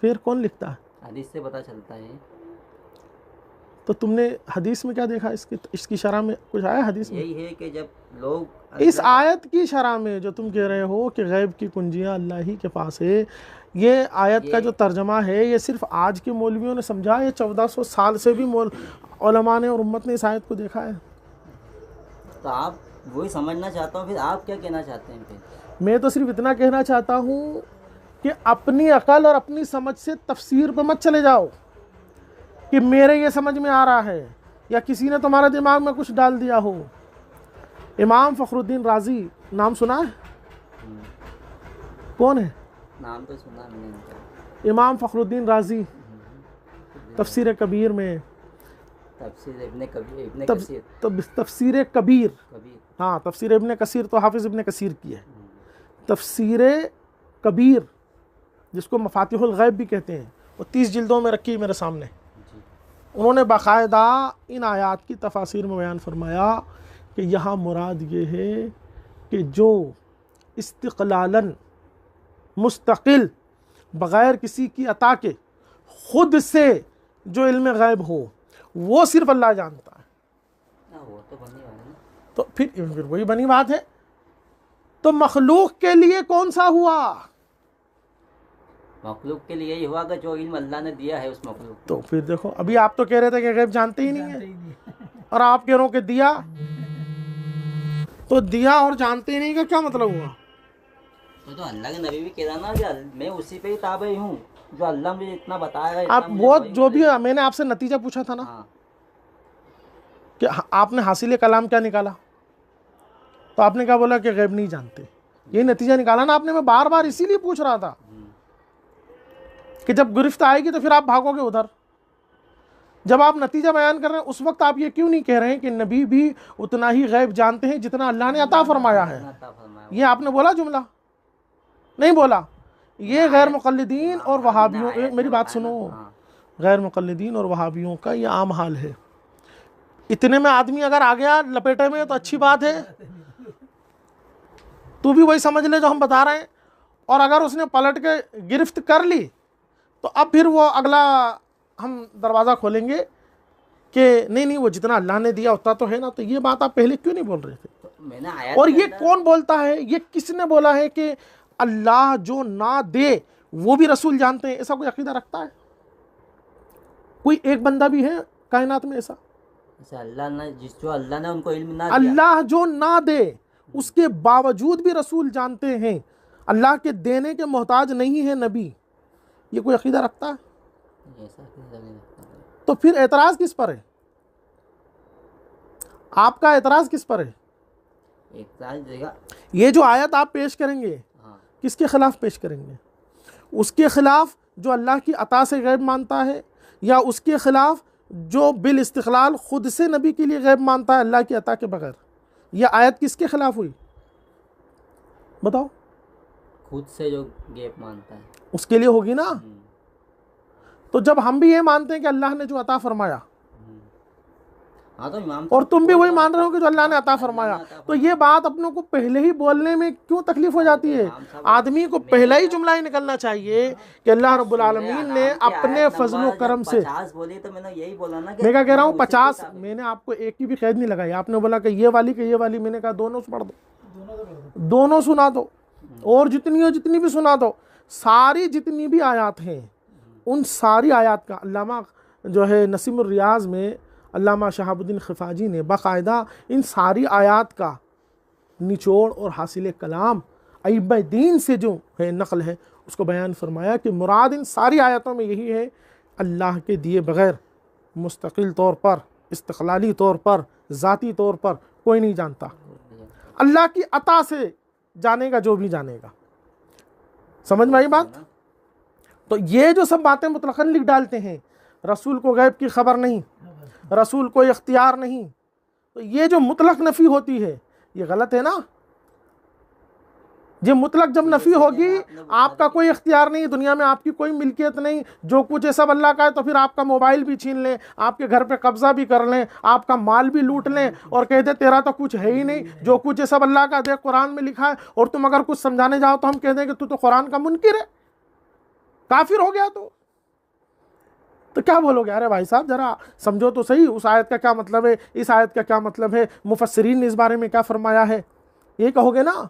फिर कौन लिखता है? हदीस से पता चलता है। तो तुमने हदीस में क्या देखा? इसकी शरह में कुछ आया हदीस में? यही है कि जब लोग इस आयत की शरह में जो तुम कह रहे हो कि गैब की कुंजियाँ अल्लाह ही के पास है, ये आयत का जो तर्जमा है ये सिर्फ आज के मौलवियों ने समझा, ये 1400 साल से भी उलमा ने और उम्मत ने इस आयत को देखा है। तो आप वही समझना चाहता हूँ, फिर आप क्या कहना चाहते हैं? फिर मैं तो सिर्फ इतना कहना चाहता हूँ कि अपनी अकल और अपनी समझ से तफसीर पे मत चले जाओ कि मेरे ये समझ में आ रहा है या किसी ने तुम्हारे दिमाग में कुछ डाल दिया हो। इमाम फ़खरुद्दीन राज़ी नाम सुना है? कौन है? नाम तो सुना मैंने। इमाम फ़खरुद्दीन राज़ी तफसीर कबीर में, तफसीर इब्ने कबीर, हाँ तफसीर इब्ने कसीर तो हाफिज़ इब्ने कसीर की है। तफसीर कबीर जिसको मफातिहुल गैब भी कहते हैं, वो 30 जिल्दों में रखी है मेरे सामने। उन्होंने बाकायदा इन आयात की तफासिर में बयान फरमाया कि यहाँ मुराद ये है कि जो इस्तिक़लालन मुस्तकिल बग़ैर किसी की अता के ख़ुद से जो इल्म गैब हो वो सिर्फ अल्लाह जानता है। वो तो बनी बात है ना। तो फिर वही बनी बात है। तो मखलूक के लिए कौन सा हुआ? मखलूक के लिए यही हुआ कि जो इल्म अल्लाह ने दिया है उस मखलूक। तो फिर देखो, अभी आप तो कह रहे थे कि गैब जानते ही नहीं है, और आप कह रहे हो कि दिया, तो दिया और जानते ही नहीं का क्या मतलब हुआ? तो अल्लाह के नबी भी कह रहा ना कि मैं उसी पे ही ताबे हूँ, जो अल्लाह मुझे इतना बताया। आप वो जो भी मैंने आपसे नतीजा पूछा था ना, हाँ। कि आपने हासिल कलाम क्या निकाला, तो आपने क्या बोला कि गैब नहीं जानते, ये नतीजा निकाला ना आपने। मैं बार बार इसीलिए पूछ रहा था कि जब गिरफ्त आएगी तो फिर आप भागोगे उधर। जब आप नतीजा बयान कर रहे हैं उस वक्त आप ये क्यों नहीं कह रहे हैं कि नबी भी उतना ही गैब जानते हैं जितना अल्लाह ने अता फरमाया है? ये आपने बोला जुमला नहीं बोला। ये गैर मुक़ल्लिदीन और वहाबियों, मेरी बात सुनो, गैर मुक़ल्लिदीन और वहाबियों का ये आम हाल है। इतने में आदमी अगर आ गया लपेटे में तो अच्छी बात है, तू भी वही समझ ले जो हम बता रहे हैं। और अगर उसने पलट के गिरफ्त कर ली तो अब फिर वो अगला हम दरवाज़ा खोलेंगे कि नहीं वो जितना अल्लाह ने दिया उतना तो है ना। तो ये बात आप पहले क्यों नहीं बोल रहे थे? मैंने और ये कौन बोलता है? ये किसने बोला है कि अल्लाह जो ना दे वो भी रसूल जानते हैं? ऐसा कोई अकीदा रखता है? कोई एक बंदा भी है कायनात में ऐसा? अल्लाह ने जो अल्लाह ने उनको इल्म ना दिया, अल्लाह जो ना दे उसके बावजूद भी रसूल जानते हैं, अल्लाह के देने के मोहताज नहीं है नबी, ये कोई अकीदा रखता है? ऐसा अकीदा नहीं रखता। तो फिर एतराज़ किस पर है? आपका एतराज़ किस पर है? ये जो आयत आप पेश करेंगे, हाँ। किसके खिलाफ पेश करेंगे? उसके खिलाफ जो अल्लाह की अता से गैब मानता है, या उसके खिलाफ जो बिल इस्तिक़लाल खुद से नबी के लिए गैब मानता है अल्लाह की अता के बगैर? यह आयत किसके खिलाफ हुई बताओ? खुद से जो गैब मानता है उसके लिए होगी ना। तो जब हम भी ये मानते हैं कि अल्लाह ने जो अता फरमाया, हाँ, तो इमाम और तुम भी वही मान रहे हो कि जो अल्लाह ने अता फरमाया, तो ये बात अपनों को पहले ही बोलने में क्यों तकलीफ हो जाती है? आदमी को पहला ही जुमला ही निकलना चाहिए कि अल्लाह रब्बुल आलमीन ने अपने फजलो करम से। 50 बोली तो मैंने यही बोला ना, मैं क्या कह रहा हूँ 50, मैंने आपको एक की भी कैद नहीं लगाई। आपने बोला कि ये वाली कि ये वाली, मैंने कहा दोनों पढ़ दो, दोनों सुना दो, और जितनी हो जितनी भी सुना दो। सारी जितनी भी आयात हैं उन सारी आयात का अल्लामा जो है नसीमुर रियाज में अल्लामा शहाबुद्दीन खिफाजी ने बाकायदा इन सारी आयात का निचोड़ और हासिल कलाम अइम्मा दीन से जो है नक़ल है उसको बयान फरमाया कि मुराद इन सारी आयतों में यही है, अल्लाह के दिए बग़ैर मुस्तकिल तौर पर, इस्तिक़लाली तौर पर, ज़ाती तौर पर कोई नहीं जानता। अल्लाह की अता से जानेगा जो भी जानेगा। समझ में आई बात? तो ये जो सब बातें मुतलक़न लिख डालते हैं, रसूल को गैब की खबर नहीं, रसूल को इख्तियार नहीं, तो ये जो मुतलक नफ़ी होती है ये गलत है ना। ये मुतलक जब नफ़ी होगी, आपका कोई इख्तियार नहीं, दुनिया में आपकी कोई मिल्कियत नहीं, जो कुछ है सब अल्लाह का है, तो फिर आपका मोबाइल भी छीन लें, आपके घर पे कब्ज़ा भी कर लें, आपका माल भी लूट लें और कह दे तेरा तो कुछ है ही नहीं, जो कुछ है सब अल्लाह का, देख कुरान में लिखा है। और तुम अगर कुछ समझाने जाओ तो हम कह दें कि तू तो कुरान का मुनकिर है, काफिर हो गया। तो तो क्या बोलोगे, अरे भाई साहब ज़रा समझो तो सही, उस आयत का क्या मतलब है, इस आयत का क्या मतलब है, मुफस्सिरीन ने इस बारे में क्या फरमाया है, ये कहोगे ना।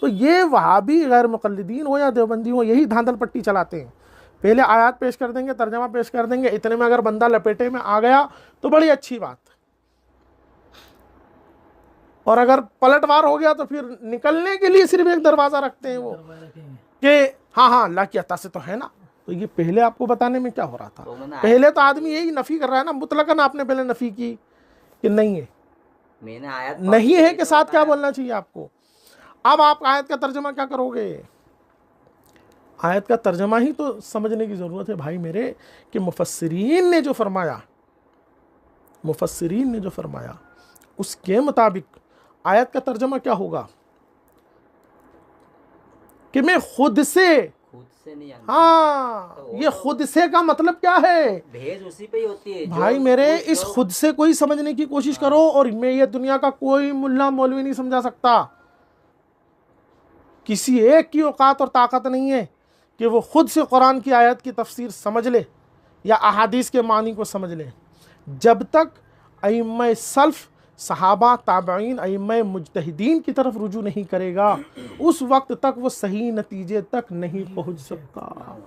तो ये वहाबी गैर मुक़ल्लिदीन हो या देवबंदी हो, यही धांधल पट्टी चलाते हैं। पहले आयत पेश कर देंगे, तर्जमा पेश कर देंगे, इतने में अगर बंदा लपेटे में आ गया तो बड़ी अच्छी बात, और अगर पलटवार हो गया तो फिर निकलने के लिए सिर्फ एक दरवाज़ा रखते हैं वो कि हाँ हाँ अल्लाह की अता से तो है ना। तो ये पहले आपको बताने में क्या हो रहा था, पहले तो आदमी यही नफ़ी कर रहा है ना, मुतलकन आपने पहले नफ़ी की कि नहीं है, मैंने आयत नहीं है के साथ क्या बोलना चाहिए आपको। अब आप आयत का तर्जमा क्या करोगे, आयत का तर्जमा ही तो समझने की ज़रूरत है भाई मेरे, कि मुफस्सिरीन ने जो फरमाया, मुफस्सिरीन ने जो फरमाया उसके मुताबिक आयत का तर्जमा क्या होगा कि मैं खुद से नहीं। हाँ तो ये खुद से का मतलब क्या है, भेज उसी पे ही होती है भाई मेरे, इस खुद से कोई समझने की कोशिश करो, और मैं ये दुनिया का कोई मुल्ला मौलवी नहीं समझा सकता, किसी एक की औकात और ताकत नहीं है कि वो खुद से कुरान की आयत की तफसीर समझ ले या अहादीस के मानी को समझ ले। जब तक अइम्मा सल्फ, सहाबा, ताबईन, अइम्मा मुज्तहिदीन की तरफ रुजू नहीं करेगा, उस वक्त तक वो सही नतीजे तक नहीं पहुंच सकता।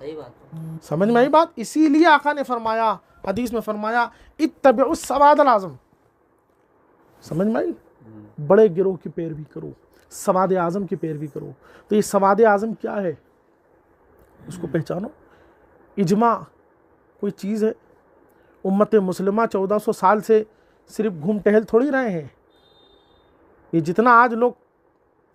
सही बात है, समझ में आई बात। इसीलिए आका ने फरमाया, हदीस में फरमाया, इत्तबिउस सवादल आज़म, समझ में आई, बड़े गिरोह की पैरवी करो, सवाद आज़म की पैरवी करो। तो ये सवाद आज़म क्या है, उसको पहचानो। इजमा कोई चीज़ है, उम्मत मुस्लिमा 1400 साल से सिर्फ घूम टहल थोड़ी रहे हैं। ये जितना आज लोग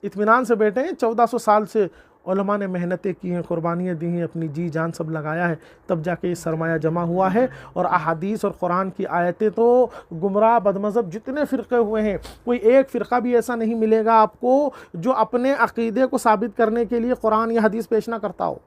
इत्मीनान से बैठे हैं, 1400 साल से उलमा ने मेहनतें की हैं, कुर्बानियाँ दी हैं, अपनी जी जान सब लगाया है, तब जाके ये सरमाया जमा हुआ है। और अहादीस और कुरान की आयतें तो गुमराह बदमज़हब जितने फ़िरक़े हुए हैं, कोई एक फ़िरक़ा भी ऐसा नहीं मिलेगा आपको जो अपने अक़ीदे को साबित करने के लिए कुरान या हदीस पेश ना करता हो।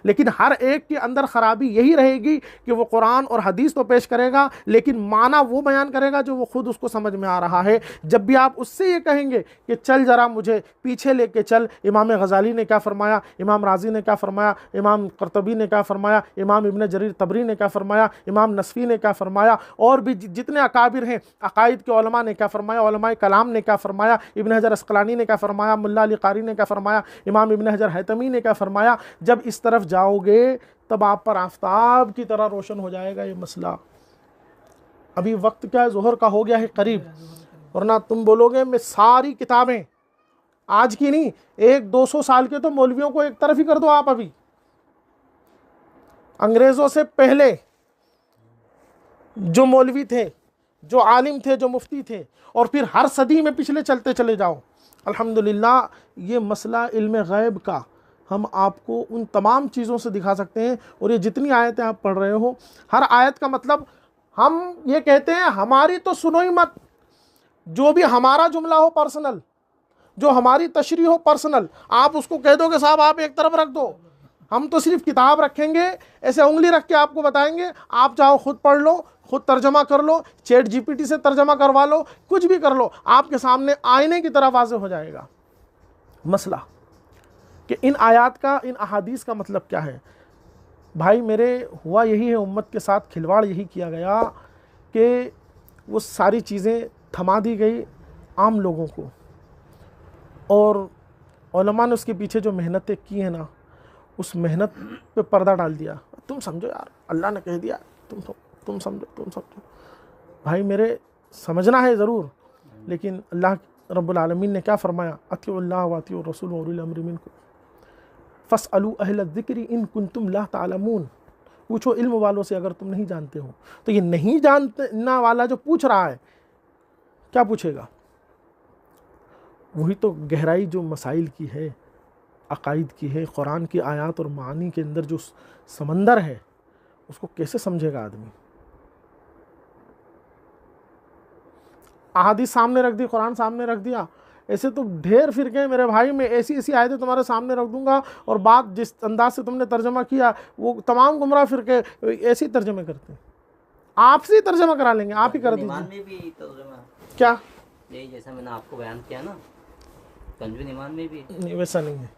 लेकिन हर एक के अंदर ख़राबी यही रहेगी कि वो कुरान और हदीस तो पेश करेगा, लेकिन माना वो बयान करेगा जो वो खुद उसको समझ में आ रहा है। जब भी आप उससे ये कहेंगे कि चल ज़रा मुझे पीछे लेके चल, इमाम गज़ाली ने क्या फ़रमाया, इमाम राज़ी ने क्या फ़रमाया, इमाम क़ुरतुबी ने क्या फ़रमाया, इमाम इब्न जरीर तबरी ने क्या फ़रमाया, इमाम नसफ़ी ने क्या फ़रमाया, और भी जितने अकाबिर हैं अक़ाइद के उलमा ने क्या फ़रमाया, उलमाए कलाम ने क्या फ़रमाया, इब्न हजर अस्क़लानी ने क्या फ़रमाया, मुल्ला अली क़ारी ने क्या फ़रमाया, इमाम इब्न हजर हैतमी ने क्या फ़रमाया, जब इस तरफ जाओगे तब आप पर आफताब की तरह रोशन हो जाएगा ये मसला। अभी वक्त क्या है, ज़ोहर का हो गया है करीब, वरना तुम बोलोगे मैं सारी किताबें, आज की नहीं, 100-200 साल के तो मौलवियों को एक तरफ ही कर दो आप। अभी अंग्रेज़ों से पहले जो मौलवी थे, जो आलिम थे, जो मुफ्ती थे, और फिर हर सदी में पिछले चलते चले जाओ। अल्हम्दुलिल्लाह ये मसला इल्म गैब का हम आपको उन तमाम चीज़ों से दिखा सकते हैं। और ये जितनी आयतें आप पढ़ रहे हो, हर आयत का मतलब हम ये कहते हैं हमारी तो सुनो ही मत, जो भी हमारा जुमला हो पर्सनल, जो हमारी तशरीह हो पर्सनल, आप उसको कह दो कि साहब आप एक तरफ रख दो, हम तो सिर्फ किताब रखेंगे, ऐसे उंगली रख के आपको बताएंगे, आप चाहो खुद पढ़ लो, खुद तर्जमा कर लो, चैट जीपीटी से तर्जमा करवा लो, कुछ भी कर लो, आपके सामने आईने की तरह वाज़ेह हो जाएगा मसला कि इन आयात का, इन अहादीस का मतलब क्या है। भाई मेरे, हुआ यही है, उम्मत के साथ खिलवाड़ यही किया गया कि वो सारी चीज़ें थमा दी गई आम लोगों को, और उलमा ने उसके पीछे जो मेहनतें की हैं ना, उस मेहनत पे पर्दा डाल दिया। तुम समझो यार, अल्लाह ने कह दिया, तुम समझो। भाई मेरे, समझना है ज़रूर, लेकिन अल्लाह रब्बुल आलमीन ने क्या फरमाया, अतिउल्लाह व अतिउर रसूल व उलिल अम्रि मिनकुम फ़स्अलू अहल ज़िक्रि इन कुंतुम ला तालमून, पूछो इल्म वालों से अगर तुम नहीं जानते हो। तो ये नहीं जानना वाला जो पूछ रहा है, क्या पूछेगा, वही तो गहराई जो मसाइल की है, अकाइद की है, कुरान की आयत और मानी के अंदर जो समंदर है, उसको कैसे समझेगा आदमी। अहादीस सामने रख दी, कुरान सामने रख दिया, ऐसे तो ढेर फिरके हैं मेरे भाई। मैं ऐसी आयतें तुम्हारे सामने रख दूंगा, और बात जिस अंदाज से तुमने तर्जमा किया, वो तमाम गुमराह फिरके ऐसे ही तर्जमे करते हैं, आपसे ही तर्जमा करा लेंगे, आप ही कर दीजिए। क्या यही जैसा मैंने आपको बयान किया ना, कंजुल ईमान में भी नहीं, वैसा नहीं है,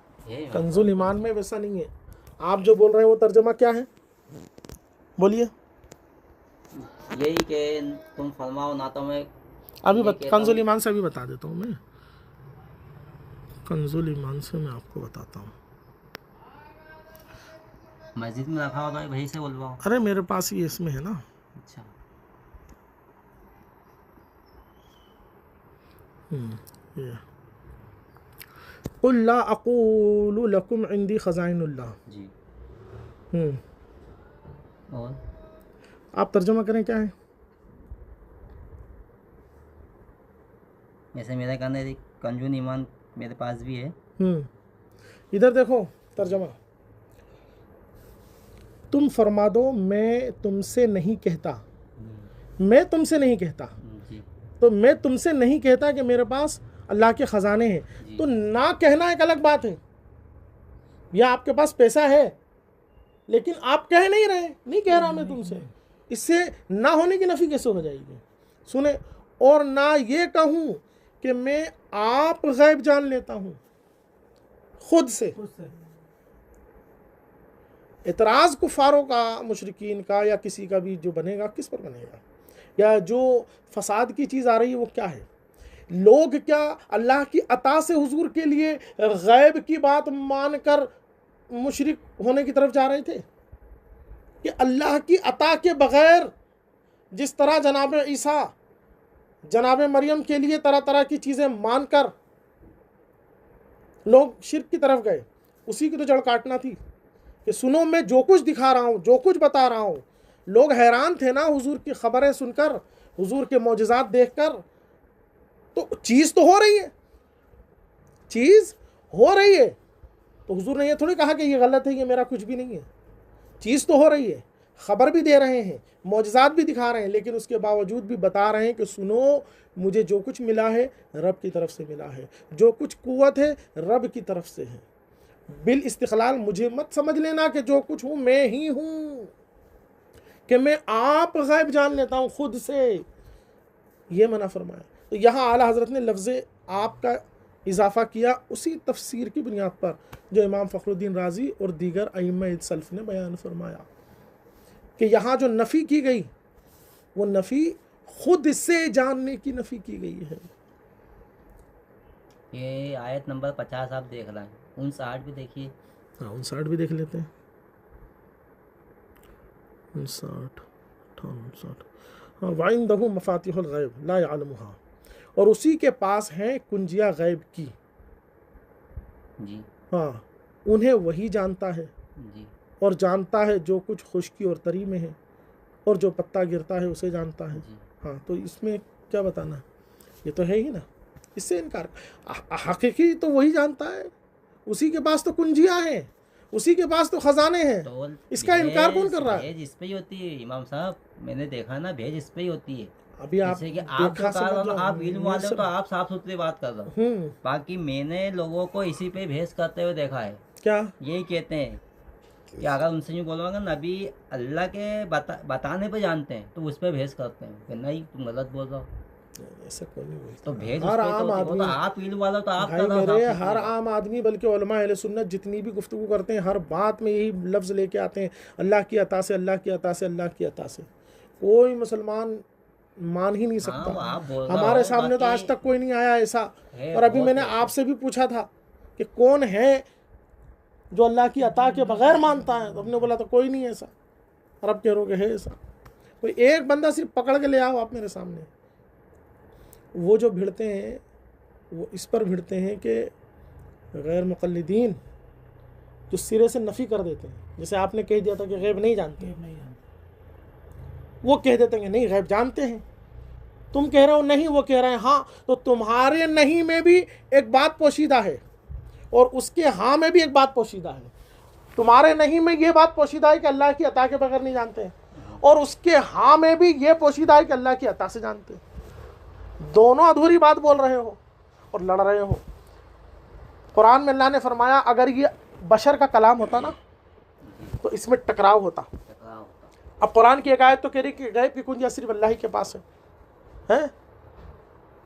कंजुल ईमान में वैसा नहीं है। आप जो बोल रहे हैं वो तर्जमा क्या है, बोलिए। यही कि तुम फरमाओ ना तो मैं अभी कहता कंजुल हूँ। ईमान से अभी बता देता हूँ मैं, कंजुल ईमान से मैं आपको बताता हूँ। मस्जिद में रखा होता है, वहीं से बोलवाओ। अरे मेरे पास ही इसमें है ना। अच्छा, ये कुल ला अक़ूलु लकुम इंदी खज़ाइनुल्लाह। जी। और आप तर्जुमा करें क्या है? वैसे मेरा कहना है कंजून ईमान मेरे पास भी है। इधर देखो तर्जुमा, तुम फरमा दो मैं तुमसे नहीं कहता, मैं तुमसे नहीं कहता, जी तो मैं तुमसे नहीं कहता कि मेरे पास अल्लाह के ख़जाने हैं। जी। तो ना कहना एक अलग बात है, या आपके पास पैसा है लेकिन आप कह नहीं रहे, नहीं कह रहा मैं तुमसे, इससे ना होने की नफ़ी कैसे हो जाएगी? सुने, और ना ये कहूँ कि मैं आप गैब जान लेता हूँ खुद से। एतराज़ कुफ़ारों का, मुशरिकीन का, या किसी का भी जो बनेगा, किस पर बनेगा? या जो फसाद की चीज़ आ रही है वो क्या है? लोग क्या अल्लाह की अता से हुजूर के लिए गैब की बात मानकर मुशरिक होने की तरफ जा रहे थे कि अल्लाह की अता के बग़ैर, जिस तरह जनाब ईसा, जनाब मरियम के लिए तरह तरह की चीज़ें मानकर लोग शिर्क की तरफ गए, उसी की तो जड़ काटना थी कि सुनो मैं जो कुछ दिखा रहा हूँ, जो कुछ बता रहा हूँ। लोग हैरान थे ना हुजूर की खबरें सुनकर, हुजूर के मौजज़ात देखकर। तो चीज़ तो हो रही है, चीज़ हो रही है, तो हुजूर ने ये थोड़ी कहा कि ये गलत है, ये मेरा कुछ भी नहीं है। चीज़ तो हो रही है, ख़बर भी दे रहे हैं, मौजज़ात भी दिखा रहे हैं, लेकिन उसके बावजूद भी बता रहे हैं कि सुनो मुझे जो कुछ मिला है रब की तरफ से मिला है, जो कुछ कुव्वत है रब की तरफ से है। बिल इस्तिक़लाल मुझे मत समझ लेना कि जो कुछ हूँ मैं ही हूँ, कि मैं आप गैब जान लेता हूँ खुद से, ये मना फरमाया। तो यहाँ आला हज़रत ने लफ्ज़ आप का इजाफ़ा किया उसी तफसीर की बुनियाद पर जो इमाम फ़खरुद्दीन राज़ी और दीगर अइम्मा सल्फ़ ने बयान फरमाया कि यहाँ जो नफ़ी की गई वो नफ़ी खुद से जानने की नफ़ी की गई है। ये आयत नंबर 50 आप देख रहे हैं, 59 भी देखिए। हाँ 59 भी देख लेते हैं, 59, 58। हाँ, वाइंदहु मफ़ातिहुल गैब ला यअलमुहा, और उसी के पास हैं कुंजिया गैब की। जी हाँ, उन्हें वही जानता है जी। और जानता है जो कुछ खुश्की और तरी में है, और जो पत्ता गिरता है उसे जानता है। जी। हाँ, तो इसमें क्या बताना, ये तो है ही ना, इससे इनकार। हकीकी तो वही जानता है, उसी के पास तो कुंजियाँ हैं, उसी के पास तो खजाने हैं, तो इसका इनकार कौन कर रहा है? भेज इस पे ही होती है इमाम साहब, मैंने देखा ना, भेज इस पे ही होती है। अभी आप जैसे कि आप जो कहा रहे हो, आप इल्म वाले हो तो आप साफ सुथरी बात कर रहे हो। बाकी मैंने लोगों को इसी पे भेज करते हुए देखा है। क्या यही कहते हैं कि अगर उनसे यूँ बोलूँगा नबी अल्लाह के बताने पे जानते हैं तो उस पर भेज करते हैं कि नहीं तुम गलत बोल रहे हो। ऐसा कोई नहीं बोलता। तो भेज हर उस पे आम तो आदमी, तो आप इल्म वाला तो आप भाई कर रहे हो मेरे, साफ सुथरी हर बात। आम आदमी बल्कि उलमा अहले सुन्नत जितनी भी गुफ्तगू करते हैं हर बात में यही लफ्ज़ लेके आते हैं, अल्लाह की अता से, अल्लाह की अता से, अल्लाह की अता से। कोई मुसलमान मान ही नहीं सकता। हाँ, आप बोल रहे हमारे हो, सामने तो आज बाकी तक कोई नहीं आया ऐसा। है, और अभी बहुत मैंने ऐसे। आपसे भी पूछा था कि कौन है जो अल्लाह की अता के बगैर मानता है, तो हमने बोला तो कोई नहीं ऐसा। और अब कह रहे है ऐसा। कोई एक बंदा सिर्फ पकड़ के ले आओ आप मेरे सामने। वो जो भिड़ते हैं वो इस पर भिड़ते हैं कि गैर मुक़ल्लिदीन जो सिरे से नफ़ी कर देते हैं, जैसे आपने कह दिया था कि गैब नहीं जानते, वो कह देते हैं नहीं गैब जानते हैं। तुम कह रहे हो नहीं, वो कह रहे हैं हाँ। तो तुम्हारे नहीं में भी एक बात पोशीदा है और उसके हाँ में भी एक बात पोशीदा है। तुम्हारे नहीं में ये बात पोशीदा है कि अल्लाह की अता के बगैर नहीं जानते हैं, और उसके हाँ में भी ये पोशीदा है कि अल्लाह की अता से जानते हैं। दोनों अधूरी बात बोल रहे हो और लड़ रहे हो। कुरान में अल्लाह ने फरमाया अगर ये बशर का कलाम होता ना तो इसमें टकराव होता। अब कुरान की एक आयत तो कह रही कि गैब की कुंजियाँ सिर्फ अल्लाह ही के पास है?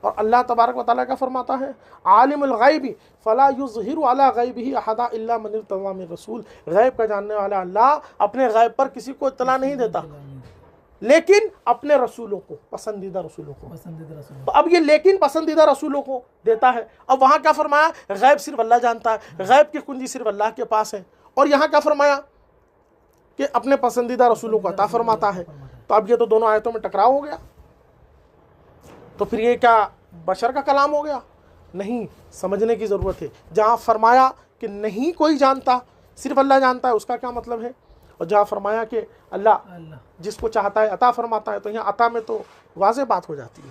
और अल्लाह तबारक व तआला क्या फरमाता है, आलिमुल गैबी फला युज़हिरु अला गैबिही अहदा इल्ला मन इर्तज़ा मिन रसूल। गैब का जानने वाला अल्लाह अपने गैब पर किसी को इत्तला नहीं देता, लेकिन अपने रसूलों को, पसंदीदा रसूलों को। तो अब ये लेकिन पसंदीदा रसूलों को देता है। अब वहाँ क्या फरमाया, गैब सिर्फ अल्लाह जानता है, गैब की कुंजी सिर्फ अल्लाह के पास है। और यहाँ क्या फरमाया कि अपने पसंदीदा रसूलों को अता फरमाता है। तो अब ये तो दोनों आयतों में टकराव हो गया। तो फिर ये क्या बशर का कलाम हो गया? नहीं, समझने की ज़रूरत है। जहाँ फरमाया कि नहीं कोई जानता, सिर्फ अल्लाह जानता है, उसका क्या मतलब है? और जहाँ फरमाया कि अल्लाह जिसको चाहता है अता फरमाता है, तो यहाँ अता में तो वाज़ेह बात हो जाती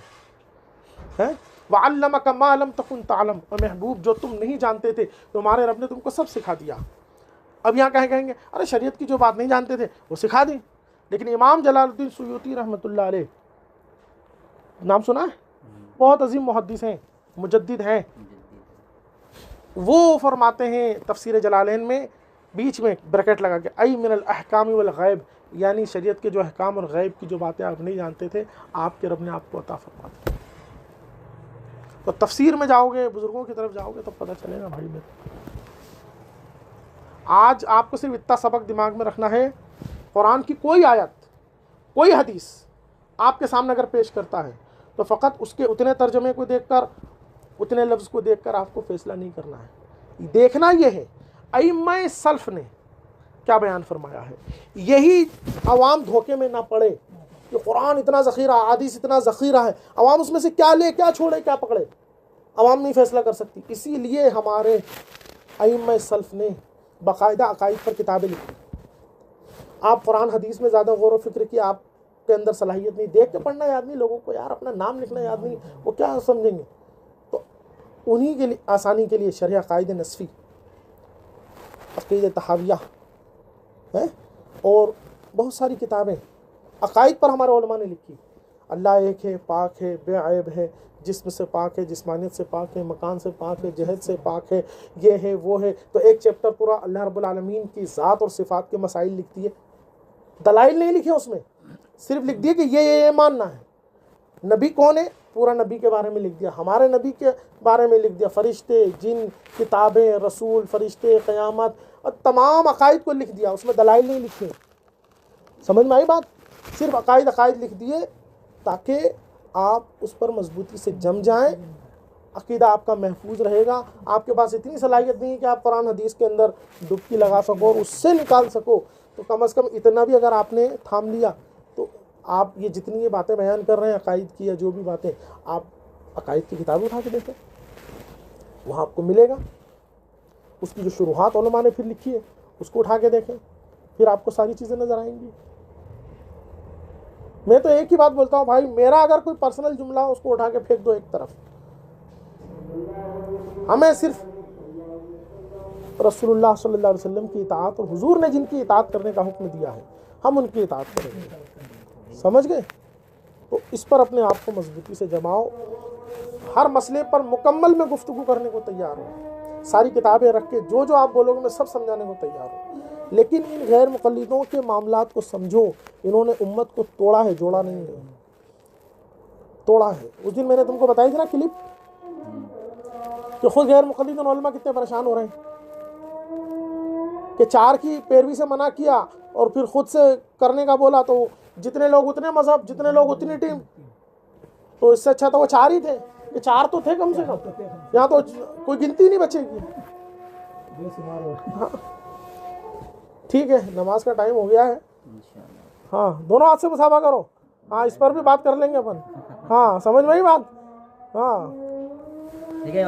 है। वअल्लमका मा लम तकुन तअलम, और महबूब जो तुम नहीं जानते थे तुम्हारे रब ने तुमको सब सिखा दिया। अब यहाँ कहेंगे अरे शरीयत की जो बात नहीं जानते थे वो सिखा दी। लेकिन इमाम जलालुद्दीन सुयूती रहमतुल्लाह अलैह, नाम सुना है? बहुत अजीम मुहद्दिस हैं, मुजद्दिद हैं। वो फरमाते हैं तफसीर जलालैन में बीच में ब्रैकेट लगा के, आई मिनल अहकाम वल गैब, यानी शरीयत के जो अहकाम और गैब की जो बातें आप नहीं जानते थे, आपके रब ने आपको अता फरमा दी। तो तफसीर में जाओगे, बुजुर्गों की तरफ जाओगे तो पता चलेगा भाई मेरे। आज आपको सिर्फ इतना सबक दिमाग में रखना है, कुरान की कोई आयत, कोई हदीस आपके सामने अगर पेश करता है तो फ़कत उसके उतने तर्जमे को देखकर, उतने लफ्ज़ को देखकर आपको फ़ैसला नहीं करना है। देखना यह है अइम्मा सल्फ़ ने क्या बयान फरमाया है। यही अवाम धोखे में ना पड़े कि कुरान इतना ज़ख़ीरा, हदीस इतना ज़ख़ीरा है, अवाम उसमें से क्या ले, क्या छोड़े, क्या पकड़े, अवाम नहीं फ़ैसला कर सकती। इसीलिए हमारे अइम्मा सल्फ़ ने बाकायदा अकाइद पर किताबें लिखी। आप कुरान हदीस में ज़्यादा गौर व फिक्र की आपके अंदर सलाहियत नहीं, देख के पढ़ना याद नहीं, लोगों को यार अपना नाम लिखना याद नहीं, वो क्या समझेंगे। तो उन्हीं के लिए, आसानी के लिए शरह अकाइद नस्फ़ी, अक़ीदत तहाविया है, और बहुत सारी किताबें अकाइद पर हमारे उलमा ने लिखी। अल्लाह एक है, पाक है, बेअयब है, जिस्म से पाक है, जिस्मानियत से पाक है, मकान से पाक है, जहद से पाक है, ये है वो है। तो एक चैप्टर पूरा अल्लाह रब्बुल आलमीन की ज़ात और सिफ़ात के मसाइल लिखती है। दलाइल नहीं लिखे उसमें, सिर्फ लिख दिया कि ये मानना है। नबी कौन है, पूरा नबी के बारे में लिख दिया, हमारे नबी के बारे में लिख दिया, फ़रिश्ते, जिन, किताबें, रसूल, फ़रिश्ते, क़यामत, और तमाम अकाइद को लिख दिया। उसमें दलाइल नहीं लिखे। समझ में आई बात? सिर्फ अकाइद लिख दिए ताकि आप उस पर मजबूती से जम जाएं, अकीदा आपका महफूज रहेगा। आपके पास इतनी सलाहियत नहीं है कि आप कुरान हदीस के अंदर डुबकी लगा सको और उससे निकाल सको, तो कम से कम इतना भी अगर आपने थाम लिया तो आप ये जितनी ये बातें बयान कर रहे हैं अकाइद की या जो भी बातें, आप अकाइद की किताब उठा के देखें, वहाँ आपको मिलेगा। उसकी जो शुरुआत उलमा ने फिर लिखी है उसको उठा के देखें, फिर आपको सारी चीज़ें नज़र आएंगी। मैं तो एक ही बात बोलता हूँ भाई, मेरा अगर कोई पर्सनल जुमला हो उसको उठा के फेंक दो एक तरफ। हमें सिर्फ रसूलुल्लाह सल्लल्लाहु अलैहि वसल्लम की इताअत और हुजूर ने जिनकी इताअत करने का हुक्म दिया है हम उनकी इताअत करेंगे। समझ गए? तो इस पर अपने आप को मजबूती से जमाओ। हर मसले पर मुकम्मल में गुफ्तगू करने को तैयार हूँ, सारी किताबें रख के जो जो आप बोलोगे मैं सब समझाने को तैयार हूँ। लेकिन इन गैर मुक़ल्लिदों के मामलात को समझो। इन्होंने उम्मत को तोड़ा है, जोड़ा नहीं है, तोड़ा है। उस दिन मैंने तुमको बताई थी ना क्लिप कि खुद गैर मुक़ल्लिद उलमा कितने परेशान हो रहे हैं कि 4 की पैरवी से मना किया और फिर खुद से करने का बोला, तो जितने लोग उतने मजहब, जितने लोग उतनी टीम। तो इससे अच्छा तो वो 4 ही थे, ये 4 तो थे कम से कम, यहाँ तो कोई गिनती नहीं बचेगी। हाँ ठीक है, नमाज का टाइम हो गया है। हाँ, दोनों हाथ से मुसाफा करो। हाँ, इस पर भी बात कर लेंगे अपन। हाँ, समझ में आई बात? हाँ ठीक है।